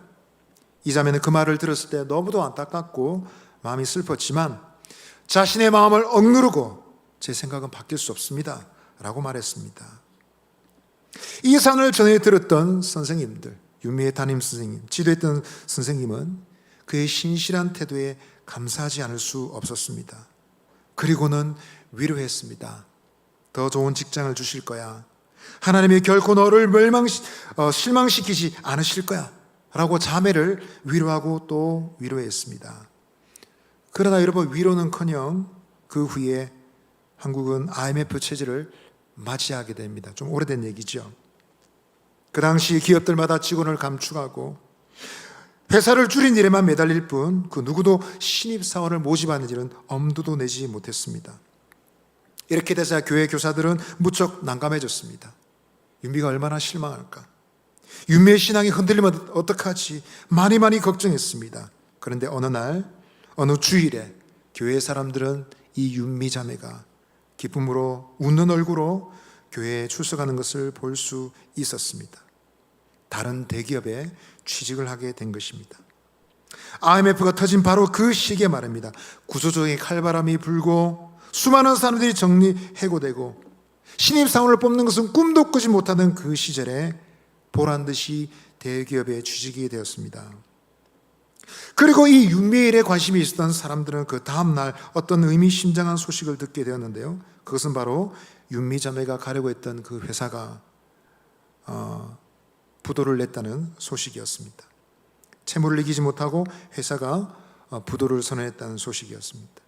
이 자매는 그 말을 들었을 때 너무도 안타깝고 마음이 슬펐지만 자신의 마음을 억누르고 제 생각은 바뀔 수 없습니다 라고 말했습니다. 이 사연을 전해 들었던 선생님들, 유미의 담임 선생님, 지도했던 선생님은 그의 신실한 태도에 감사하지 않을 수 없었습니다. 그리고는 위로했습니다. 더 좋은 직장을 주실 거야. 하나님이 결코 너를 실망시키지 않으실 거야 라고 자매를 위로하고 또 위로했습니다. 그러나 여러분, 위로는커녕 그 후에 한국은 IMF 체제를 맞이하게 됩니다. 좀 오래된 얘기죠. 그 당시 기업들마다 직원을 감축하고 회사를 줄인 일에만 매달릴 뿐 그 누구도 신입사원을 모집하는 일은 엄두도 내지 못했습니다. 이렇게 되자 교회 교사들은 무척 난감해졌습니다. 윤미가 얼마나 실망할까? 윤미의 신앙이 흔들리면 어떡하지? 많이 걱정했습니다. 그런데 어느 주일에 교회 사람들은 이 윤미 자매가 기쁨으로 웃는 얼굴로 교회에 출석하는 것을 볼 수 있었습니다. 다른 대기업에 취직을 하게 된 것입니다. IMF가 터진 바로 그 시기에 말입니다. 구조조정의 칼바람이 불고 수많은 사람들이 해고되고 신입사원을 뽑는 것은 꿈도 꾸지 못하던 그 시절에 보란듯이 대기업에 취직이 되었습니다. 그리고 이 윤미의 일에 관심이 있었던 사람들은 그 다음날 어떤 의미심장한 소식을 듣게 되었는데요. 그것은 바로 윤미 자매가 가려고 했던 그 회사가 부도를 냈다는 소식이었습니다. 채무를 이기지 못하고 회사가 부도를 선언했다는 소식이었습니다.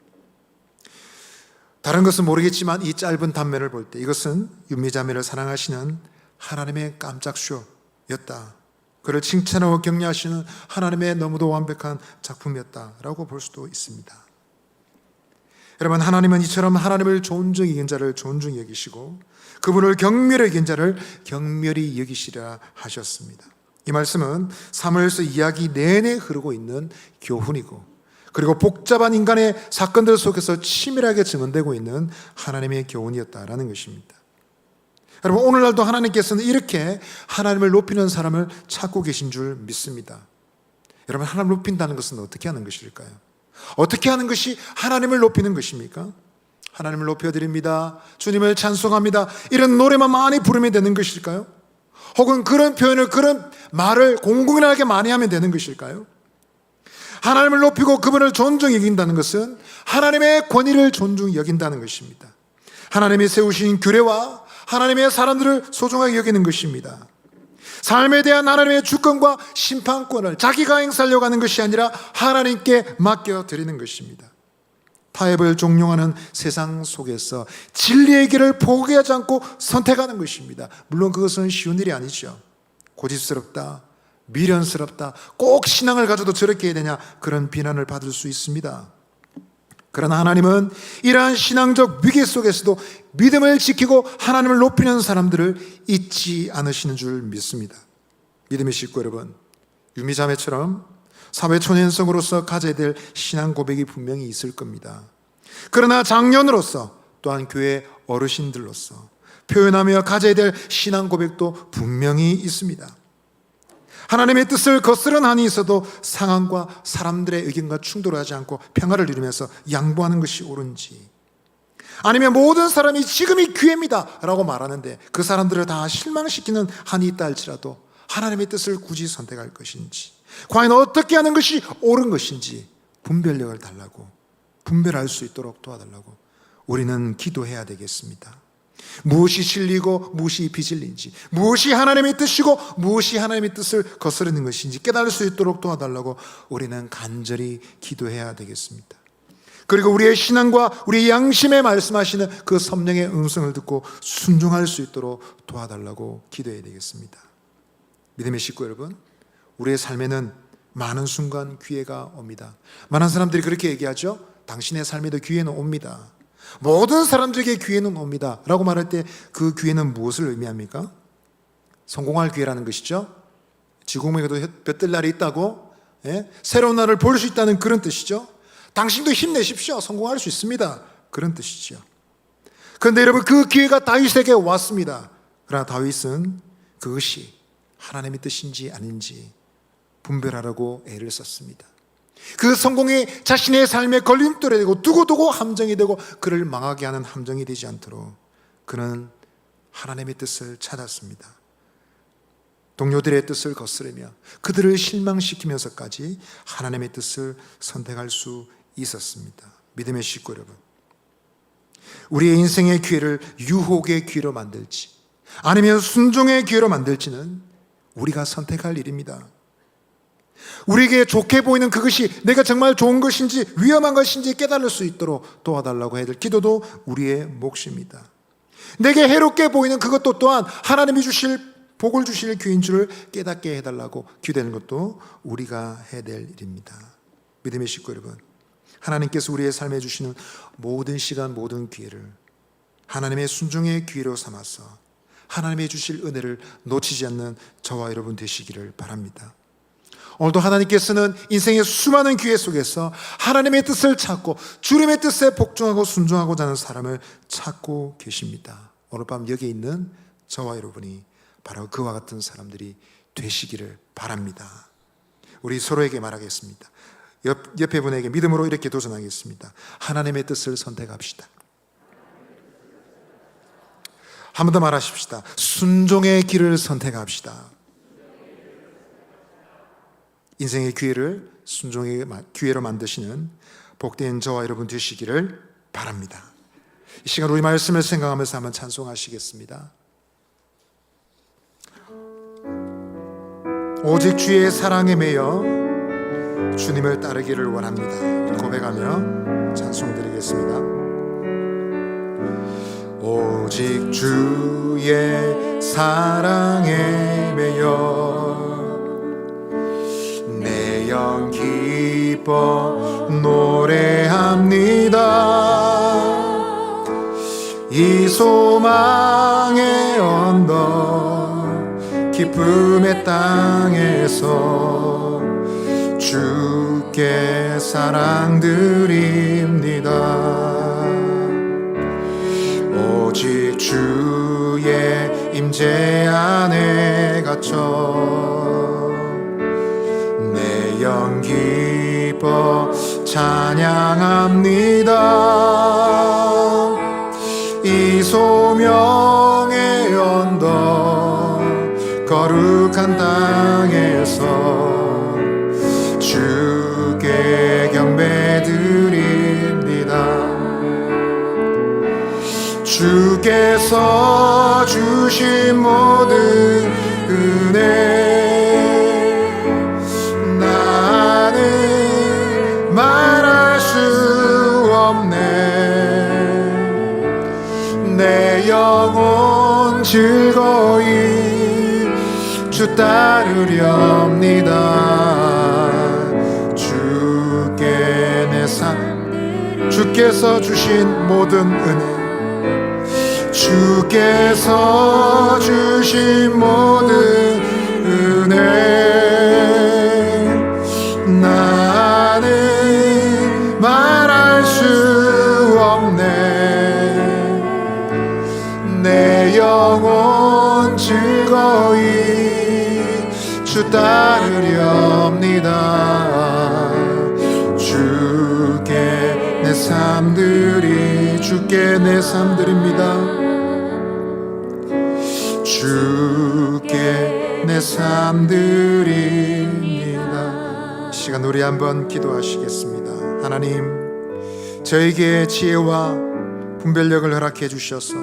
다른 것은 모르겠지만 이 짧은 단면을 볼 때 이것은 윤미 자매를 사랑하시는 하나님의 깜짝 쇼였다. 그를 칭찬하고 격려하시는 하나님의 너무도 완벽한 작품이었다라고 볼 수도 있습니다. 여러분, 하나님은 이처럼 하나님을 존중히 여긴 자를 존중히 여기시고 그분을 경멸히 여긴 자를 경멸히 여기시라 하셨습니다. 이 말씀은 사무엘서 이야기 내내 흐르고 있는 교훈이고, 그리고 복잡한 인간의 사건들 속에서 치밀하게 증언되고 있는 하나님의 교훈이었다라는 것입니다. 여러분, 오늘날도 하나님께서는 이렇게 하나님을 높이는 사람을 찾고 계신 줄 믿습니다. 여러분, 하나님을 높인다는 것은 어떻게 하는 것일까요? 어떻게 하는 것이 하나님을 높이는 것입니까? 하나님을 높여드립니다, 주님을 찬송합니다, 이런 노래만 많이 부르면 되는 것일까요? 혹은 그런 표현을, 그런 말을 공공연하게 많이 하면 되는 것일까요? 하나님을 높이고 그분을 존중히 여긴다는 것은 하나님의 권위를 존중히 여긴다는 것입니다. 하나님이 세우신 규례와 하나님의 사람들을 소중하게 여기는 것입니다. 삶에 대한 하나님의 주권과 심판권을 자기가 행사하려고 하는 것이 아니라 하나님께 맡겨드리는 것입니다. 타협을 종용하는 세상 속에서 진리의 길을 포기하지 않고 선택하는 것입니다. 물론 그것은 쉬운 일이 아니죠. 고집스럽다, 미련스럽다, 꼭 신앙을 가져도 저렇게 해야 되냐, 그런 비난을 받을 수 있습니다. 그러나 하나님은 이러한 신앙적 위기 속에서도 믿음을 지키고 하나님을 높이는 사람들을 잊지 않으시는 줄 믿습니다. 믿음의 식구 여러분, 유미자매처럼 사회초년생으로서 가져야 될 신앙 고백이 분명히 있을 겁니다. 그러나 장년으로서, 또한 교회 어르신들로서 표현하며 가져야 될 신앙 고백도 분명히 있습니다. 하나님의 뜻을 거스른 한이 있어도 상황과 사람들의 의견과 충돌하지 않고 평화를 이루면서 양보하는 것이 옳은지, 아니면 모든 사람이 지금이 기회입니다 라고 말하는데 그 사람들을 다 실망시키는 한이 있다 할지라도 하나님의 뜻을 굳이 선택할 것인지, 과연 어떻게 하는 것이 옳은 것인지 분별력을 달라고, 분별할 수 있도록 도와달라고 우리는 기도해야 되겠습니다. 무엇이 진리고 무엇이 비진리인지, 무엇이 하나님의 뜻이고 무엇이 하나님의 뜻을 거스르는 것인지 깨달을 수 있도록 도와달라고 우리는 간절히 기도해야 되겠습니다. 그리고 우리의 신앙과 우리의 양심에 말씀하시는 그 성령의 음성을 듣고 순종할 수 있도록 도와달라고 기도해야 되겠습니다. 믿음의 식구 여러분, 우리의 삶에는 많은 순간 기회가 옵니다. 많은 사람들이 그렇게 얘기하죠. 당신의 삶에도 기회는 옵니다. 모든 사람들에게 기회는 옵니다 라고 말할 때 그 기회는 무엇을 의미합니까? 성공할 기회라는 것이죠. 지구공에도 볕들 날이 있다고, 새로운 날을 볼 수 있다는 그런 뜻이죠. 당신도 힘내십시오. 성공할 수 있습니다. 그런 뜻이죠. 그런데 여러분, 그 기회가 다윗에게 왔습니다. 그러나 다윗은 그것이 하나님의 뜻인지 아닌지 분별하라고 애를 썼습니다. 그 성공이 자신의 삶의 걸림돌이 되고 두고두고 함정이 되고 그를 망하게 하는 함정이 되지 않도록 그는 하나님의 뜻을 찾았습니다. 동료들의 뜻을 거스르며 그들을 실망시키면서까지 하나님의 뜻을 선택할 수 있었습니다. 믿음의 식구 여러분, 우리의 인생의 기회를 유혹의 기회로 만들지 아니면 순종의 기회로 만들지는 우리가 선택할 일입니다. 우리에게 좋게 보이는 그것이 내가 정말 좋은 것인지 위험한 것인지 깨달을 수 있도록 도와달라고 해야 될 기도도 우리의 몫입니다. 내게 해롭게 보이는 그것도 또한 하나님이 주실 복을 주실 기회인 줄을 깨닫게 해달라고 기도하는 것도 우리가 해야 될 일입니다. 믿음의 식구 여러분, 하나님께서 우리의 삶에 주시는 모든 시간 모든 기회를 하나님의 순종의 기회로 삼아서 하나님의 주실 은혜를 놓치지 않는 저와 여러분 되시기를 바랍니다. 오늘도 하나님께서는 인생의 수많은 기회 속에서 하나님의 뜻을 찾고 주님의 뜻에 복종하고 순종하고자 하는 사람을 찾고 계십니다. 오늘 밤 여기 있는 저와 여러분이 바로 그와 같은 사람들이 되시기를 바랍니다. 우리 서로에게 말하겠습니다. 옆에 분에게 믿음으로 이렇게 도전하겠습니다. 하나님의 뜻을 선택합시다. 한 번 더 말하십시다. 순종의 길을 선택합시다. 인생의 기회를 순종의 기회로 만드시는 복된 저와 여러분 되시기를 바랍니다. 이 시간 우리 말씀을 생각하면서 한번 찬송하시겠습니다. 오직 주의 사랑에 매여 주님을 따르기를 원합니다. 고백하며 찬송 드리겠습니다. 오직 주의 사랑에 매여 내 영 기뻐 노래합니다. 이 소망의 언덕 기쁨의 땅에서 주께 사랑 드립니다. 오직 주의 임재 안에 갇혀 내 영 기뻐 찬양합니다. 이 소명의 언덕 거룩한 땅에서 주께 경배 드립니다. 주께서 주신 모든 은혜 나는 말할 수 없네. 내 영혼 즐거이 주 따르렵니다. 주께 내 삶 주께서 주신 모든 은혜 주께서 주신 모든 은혜 나는 말할 수 없네. 내 영혼 즐거이 주 따르렵니다. 주께 내 삶들이 주께 주께 내 삶 드립니다. 주께 내 삶 드립니다. 이 시간 우리 한번 기도하시겠습니다. 하나님, 저에게 지혜와 분별력을 허락해 주셔서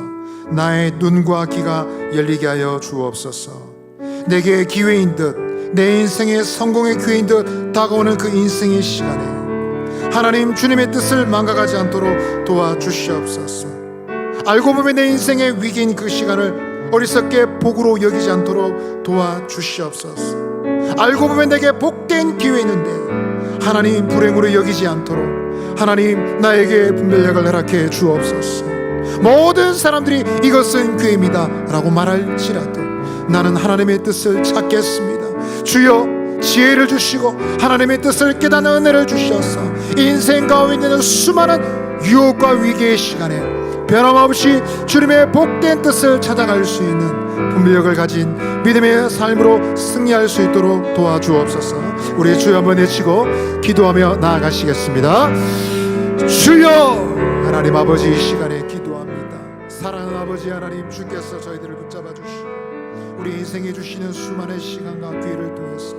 나의 눈과 귀가 열리게 하여 주옵소서. 내게 기회인 듯, 내 인생의 성공의 기회인 듯 다가오는 그 인생의 시간에 하나님 주님의 뜻을 망각하지 않도록 도와주시옵소서. 알고 보면 내 인생의 위기인 그 시간을 어리석게 복으로 여기지 않도록 도와주시옵소서. 알고 보면 내게 복된 기회 있는데 하나님 불행으로 여기지 않도록 하나님 나에게 분별력을 허락해 주옵소서. 모든 사람들이 이것은 기회입니다 라고 말할지라도 나는 하나님의 뜻을 찾겠습니다. 주여, 지혜를 주시고 하나님의 뜻을 깨닫는 은혜를 주셔서 인생 가운데 있는 수많은 유혹과 위기의 시간에 변함없이 주님의 복된 뜻을 찾아갈 수 있는 분별력을 가진 믿음의 삶으로 승리할 수 있도록 도와주옵소서. 우리 주여 한번 외치고 기도하며 나아가시겠습니다. 주여, 하나님 아버지, 이 시간에 기도합니다. 사랑하는 아버지 하나님, 주께서 저희들을 붙잡아 주시고 우리 인생에 주시는 수많은 시간과 기회를 통해서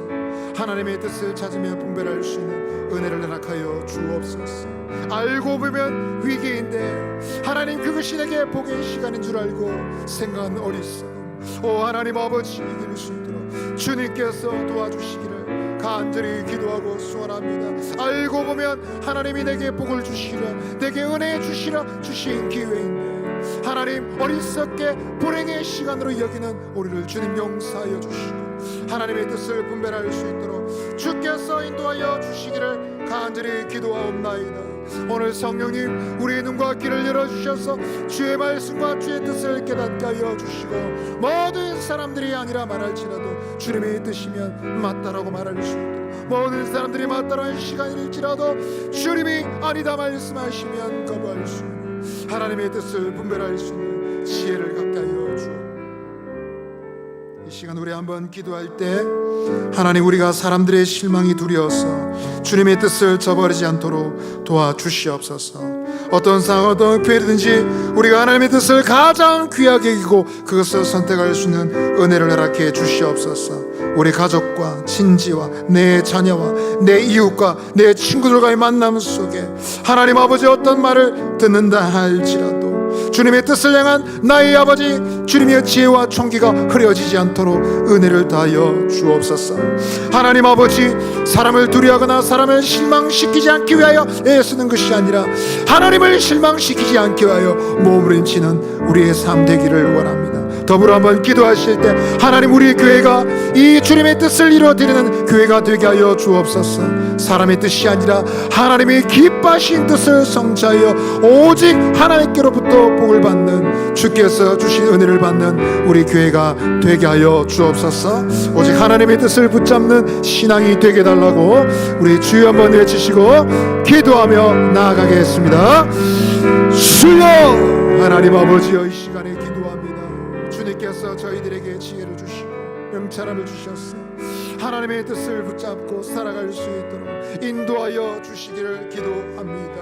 하나님의 뜻을 찾으며 분별할 수 있는 은혜를 허락하여 주옵소서. 알고 보면 위기인데 하나님 그것이 내게 복의 시간인 줄 알고 생각한 어리석음, 오 하나님 아버지, 이길 수 있도록 주님께서 도와주시기를 간절히 기도하고 소원합니다. 알고 보면 하나님이 내게 복을 주시려, 내게 은혜 주시려 주신 기회인데 하나님 어리석게 불행의 시간으로 여기는 우리를 주님 용서하여 주시고 하나님의 뜻을 분별할 수 있도록 주께서 인도하여 주시기를 간절히 기도하옵나이다. 오늘 성령님 우리의 눈과 귀를 열어주셔서 주의 말씀과 주의 뜻을 깨닫게 하여 주시고 모든 사람들이 아니라 말할지라도 주님의 뜻이면 맞다라고 말할 수 있도록, 모든 사람들이 맞다라는 시간일지라도 주님이 아니다 말씀하시면 거부할 수 있는 하나님의 뜻을 분별할 수 있는 지혜를 갖게 하여 주옵소서. 이 시간 우리 한번 기도할 때 하나님, 우리가 사람들의 실망이 두려워서 주님의 뜻을 저버리지 않도록 도와주시옵소서. 어떤 상황, 어떤 기회든지 우리가 하나님의 뜻을 가장 귀하게 여기고 그것을 선택할 수 있는 은혜를 허락해 주시옵소서. 우리 가족과 친지와 내 자녀와 내 이웃과 내 친구들과의 만남 속에 하나님 아버지 어떤 말을 듣는다 할지라도 주님의 뜻을 향한 나의 아버지 주님의 지혜와 총기가 흐려지지 않도록 은혜를 다하여 주옵소서. 하나님 아버지, 사람을 두려워하거나 사람을 실망시키지 않기 위하여 애쓰는 것이 아니라 하나님을 실망시키지 않기 위하여 몸부림치는 우리의 삶 되기를 원합니다. 더불어 한번 기도하실 때 하나님, 우리 교회가 이 주님의 뜻을 이루어드리는 교회가 되게 하여 주옵소서. 사람의 뜻이 아니라 하나님이 기뻐하신 뜻을 성취하여 오직 하나님께로부터 복을 받는, 주께서 주신 은혜를 받는 우리 교회가 되게 하여 주옵소서. 오직 하나님의 뜻을 붙잡는 신앙이 되게 달라고 우리 주여 한번 외치시고 기도하며 나아가겠습니다. 주여, 하나님 아버지여, 이 시간에 기도합니다. 주님께서 저희들에게 지혜를 주시고 명철함을 주셨어 하나님의 뜻을 붙잡고 살아갈 수 있도록 인도하여 주시기를 기도합니다.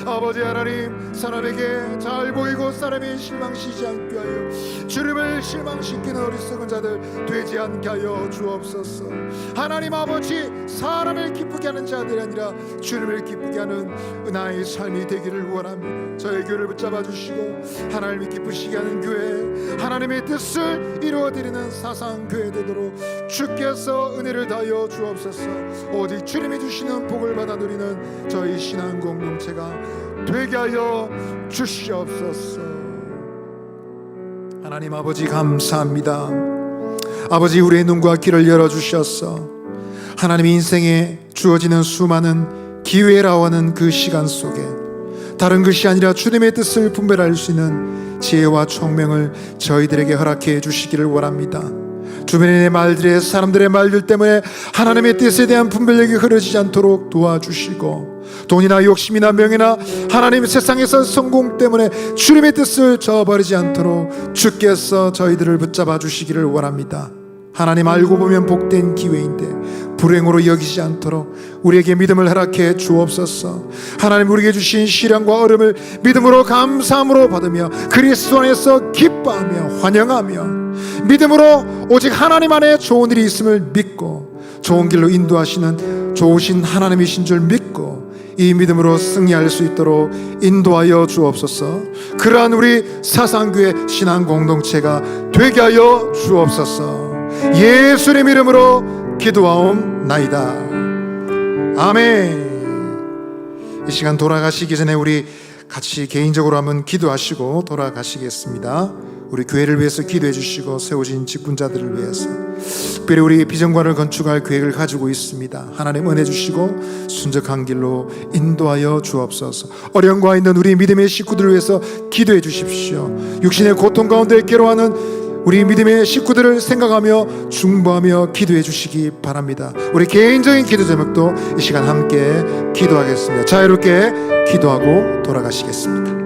아버지 하나님, 사람에게 잘 보이고 사람이 실망시키지 않게 하여 주님을 실망시키는 어리석은 자들 되지 않게 하여 주옵소서. 하나님 아버지, 사람을 기쁘게 하는 자들이 아니라 주님을 기쁘게 하는 나의 삶이 되기를 원합니다. 저의 교회를 붙잡아 주시고 하나님이 기쁘시게 하는 교회, 하나님의 뜻을 이루어드리는 사상 교회 되도록 주께서 은혜를 다하여 주옵소서. 오직 주님이 주시는 복을 받아 누리는 저희 신앙 공동체가 되게 하여 주시옵소서. 하나님 아버지, 감사합니다. 아버지, 우리의 눈과 귀를 열어주셔서 하나님 인생에 주어지는 수많은 기회라고 하는 그 시간 속에 다른 것이 아니라 주님의 뜻을 분별할 수 있는 지혜와 총명을 저희들에게 허락해 주시기를 원합니다. 주변의 말들에, 사람들의 말들 때문에 하나님의 뜻에 대한 분별력이 흐려지지 않도록 도와주시고, 돈이나 욕심이나 명예나 하나님 세상에서 성공 때문에 주님의 뜻을 저버리지 않도록 주께서 저희들을 붙잡아 주시기를 원합니다. 하나님, 알고 보면 복된 기회인데 불행으로 여기지 않도록 우리에게 믿음을 허락해 주옵소서. 하나님, 우리에게 주신 시련과 어려움을 믿음으로 감사함으로 받으며 그리스도 안에서 기뻐하며 환영하며 믿음으로 오직 하나님 안에 좋은 일이 있음을 믿고 좋은 길로 인도하시는 좋으신 하나님이신 줄 믿고 이 믿음으로 승리할 수 있도록 인도하여 주옵소서. 그러한 우리 사상교회 신앙 공동체가 되게 하여 주옵소서. 예수님 이름으로 기도하옵나이다. 아멘. 이 시간 돌아가시기 전에 우리 같이 개인적으로 한번 기도하시고 돌아가시겠습니다. 우리 교회를 위해서 기도해 주시고 세워진 직분자들을 위해서, 특별히 우리 비전관을 건축할 계획을 가지고 있습니다. 하나님 은혜 주시고 순적한 길로 인도하여 주옵소서. 어려움과 있는 우리 믿음의 식구들을 위해서 기도해 주십시오. 육신의 고통 가운데 괴로워하는 우리 믿음의 식구들을 생각하며 중보하며 기도해 주시기 바랍니다. 우리 개인적인 기도 제목도 이 시간 함께 기도하겠습니다. 자유롭게 기도하고 돌아가시겠습니다.